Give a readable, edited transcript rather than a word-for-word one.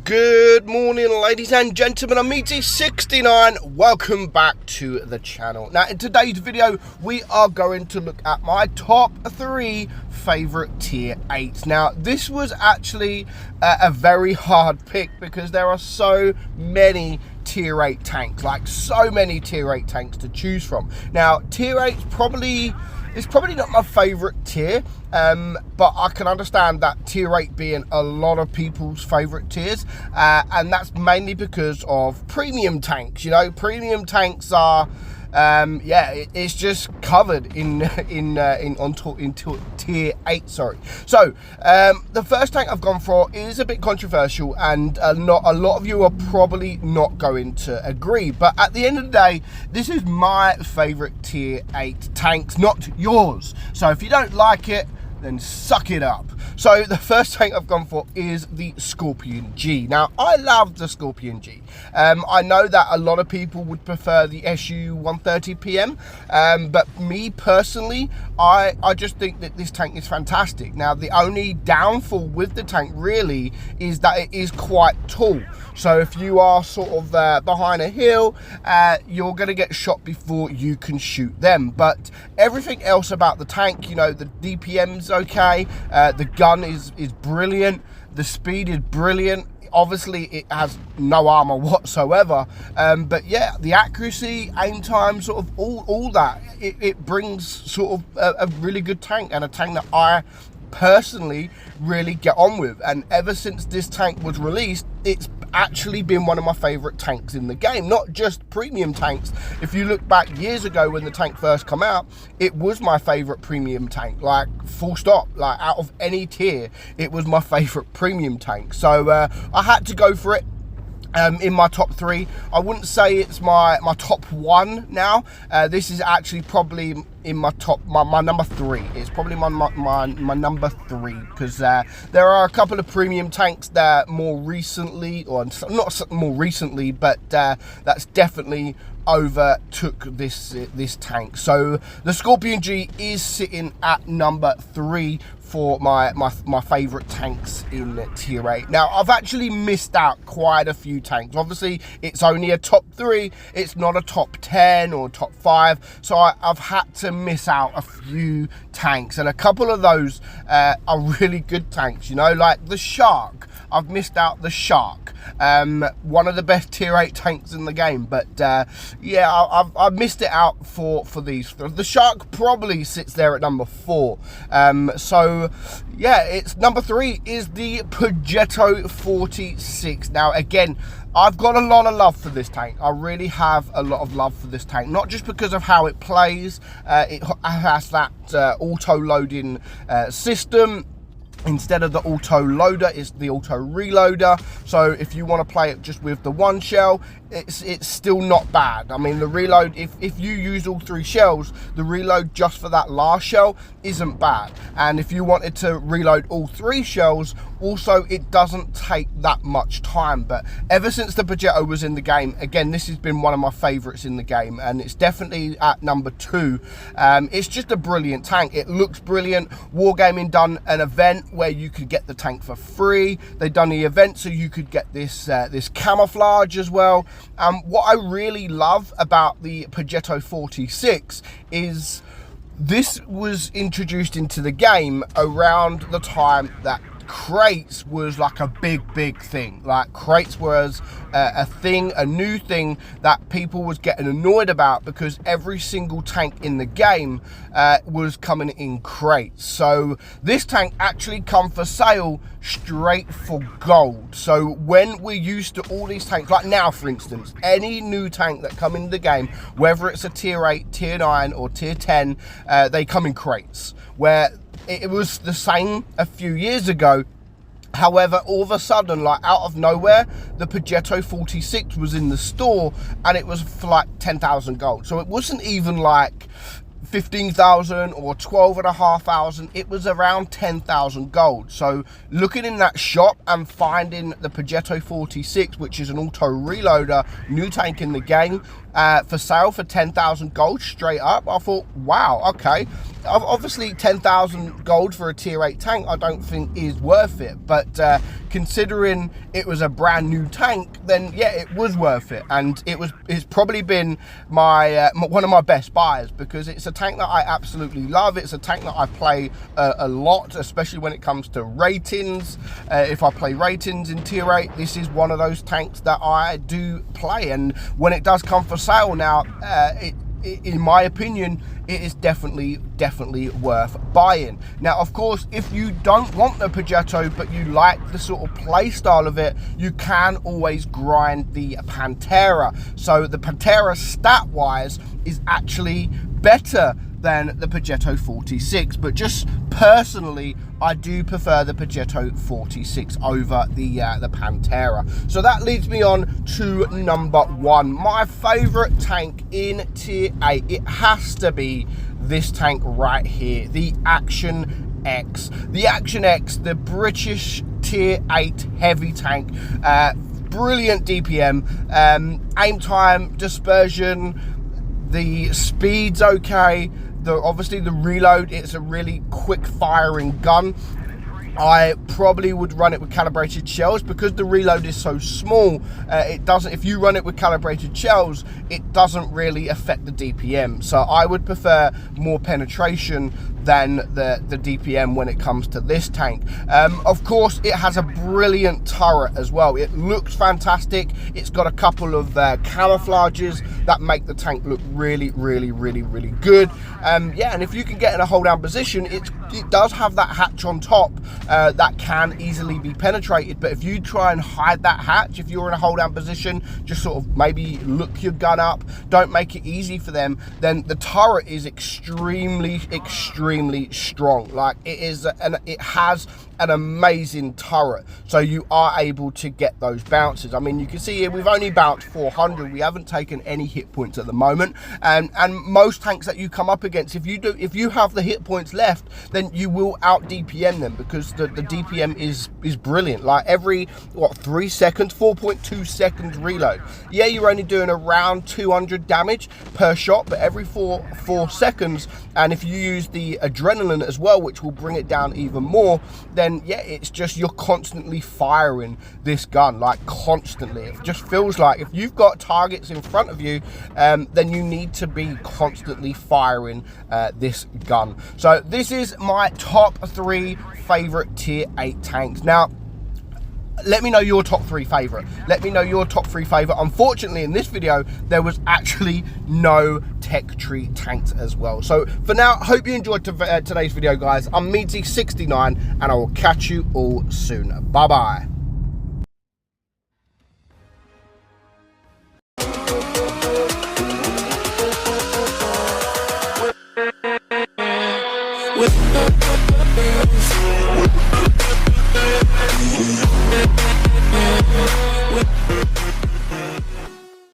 Good morning, ladies and gentlemen. I'm meadsy69. Welcome back to the channel. Now, in today's video, we are going to look at my top 3 favorite tier 8s. Now, this was actually a very hard pick because there are so many tier 8 tanks, like so many tier 8 tanks to choose from. Now, tier 8 is probably not my favorite tier, but I can understand that tier 8 being a lot of people's favorite tiers, and that's mainly because of premium tanks. You know, premium tanks are it's just covered in tier 8. Sorry. So the first tank I've gone for is a bit controversial, and not a lot of you are probably not going to agree. But at the end of the day, this is my favorite tier 8 tanks, not yours. So if you don't like it, then suck it up. So the first tank I've gone for is the Scorpion G. Now, I love the Scorpion G. I know that a lot of people would prefer the SU 130 PM, but me personally, I just think that this tank is fantastic. Now, the only downfall with the tank really is that it is quite tall. So if you are sort of behind a hill, you're going to get shot before you can shoot them. But everything else about the tank, you know, the DPM's okay, the gun is brilliant, the speed is brilliant. Obviously, it has no armor whatsoever, but yeah, the accuracy, aim time, sort of all that, it brings sort of a really good tank, and a tank that I personally really get on with. And ever since this tank was released, it's actually been one of my favorite tanks in the game, not just premium tanks. If you look back years ago when the tank first come out, it was my favorite premium tank, like full stop. Like out of any tier, it was my favorite premium tank. So I had to go for it. In my top 3, I wouldn't say it's my top 1 now. This is actually probably in my number 3. It's probably my number 3, because there are a couple of premium tanks that more recently, or not more recently, but that's definitely overtook this tank. So the Scorpion G is sitting at number 3 for my favorite tanks in tier 8. Now, I've actually missed out quite a few tanks. Obviously, it's only a top 3. It's not a top 10 or top 5. So I've had to miss out a few tanks, and a couple of those are really good tanks, you know, like the Shark. I've missed out the Shark, one of the best tier 8 tanks in the game. But yeah, I've missed it out for these. The Shark probably sits there at number 4. So yeah, it's number 3 is the Progetto 46. Now, again, I've got a lot of love for this tank. I really have a lot of love for this tank, not just because of how it plays. It has that auto-loading system. Instead of the auto loader, it's the auto reloader. So if you want to play it just with the one shell, it's still not bad. I mean, the reload, if you use all 3 shells, the reload just for that last shell isn't bad. And if you wanted to reload all 3 shells, also it doesn't take that much time. But ever since the Progetto was in the game, again, this has been one of my favorites in the game, and it's definitely at number 2. It's just a brilliant tank. It looks brilliant. Wargaming done an event where you could get the tank for free. They've done the event so you could get this this camouflage as well. What I really love about the Progetto 46 is this was introduced into the game around the time that crates was like a big thing. Like, crates was a thing, a new thing that people was getting annoyed about, because every single tank in the game was coming in crates. So this tank actually come for sale straight for gold. So when we're used to all these tanks, like now for instance, any new tank that come into the game, whether it's a tier 8, tier 9 or tier 10, they come in crates, where it was the same a few years ago. However, all of a sudden, like out of nowhere, the Progetto 46 was in the store, and it was for like 10,000 gold. So it wasn't even like 15,000 or 12,500. It was around 10,000 gold. So looking in that shop and finding the Progetto 46, which is an auto reloader, new tank in the game, for sale for 10,000 gold straight up. I thought, wow, okay. Obviously 10,000 gold for a tier 8 tank I don't think is worth it, but considering it was a brand new tank, then yeah, it was worth it, and it's probably been my one of my best buys, because it's a tank that I absolutely love. It's a tank that I play a lot, especially when it comes to ratings. If I play ratings in tier 8, this is one of those tanks that I do play, and when it does come for sale now, in my opinion, it is definitely worth buying. Now, of course, if you don't want the Progetto but you like the sort of play style of it, you can always grind the Pantera. So the Pantera stat wise is actually better than the Progetto 46, but just personally, I do prefer the Progetto 46 over the Pantera. So that leads me on to number 1, my favorite tank in tier 8. It has to be this tank right here, the Action X. The Action X, the British tier 8 heavy tank. Brilliant DPM, aim time, dispersion, the speed's okay. Obviously the reload, it's a really quick firing gun. I probably would run it with calibrated shells because the reload is so small. It doesn't, if you run it with calibrated shells, it doesn't really affect the DPM. So I would prefer more penetration than the DPM when it comes to this tank. Of course, it has a brilliant turret as well. It looks fantastic. It's got a couple of camouflages that make the tank look really good. Yeah, and if you can get in a hold down position, it does have that hatch on top that can easily be penetrated. But if you try and hide that hatch, if you're in a hold down position, just sort of maybe look your gun up, don't make it easy for them, then the turret is extremely strong. Like, it has an amazing turret, so you are able to get those bounces. I mean, you can see here we've only bounced 400. We haven't taken any hit points at the moment, and most tanks that you come up against, if you have the hit points left, then you will out DPM them, because the DPM is brilliant. Like, every 3 seconds, 4.2 seconds reload. Yeah, you're only doing around 200 damage per shot, but every four seconds, and if you use the adrenaline as well, which will bring it down even more, then yeah, it's just, you're constantly firing this gun, like constantly. It just feels like if you've got targets in front of you, then you need to be constantly firing this gun. So this is my top 3 favorite tier 8 tanks. Now, let me know your top 3 favorite. Let me know your top 3 favorite. Unfortunately, in this video, there was actually no tech tree tanks as well. So for now, hope you enjoyed today's video, guys. I'm meadsy69, and I will catch you all soon. Bye bye. With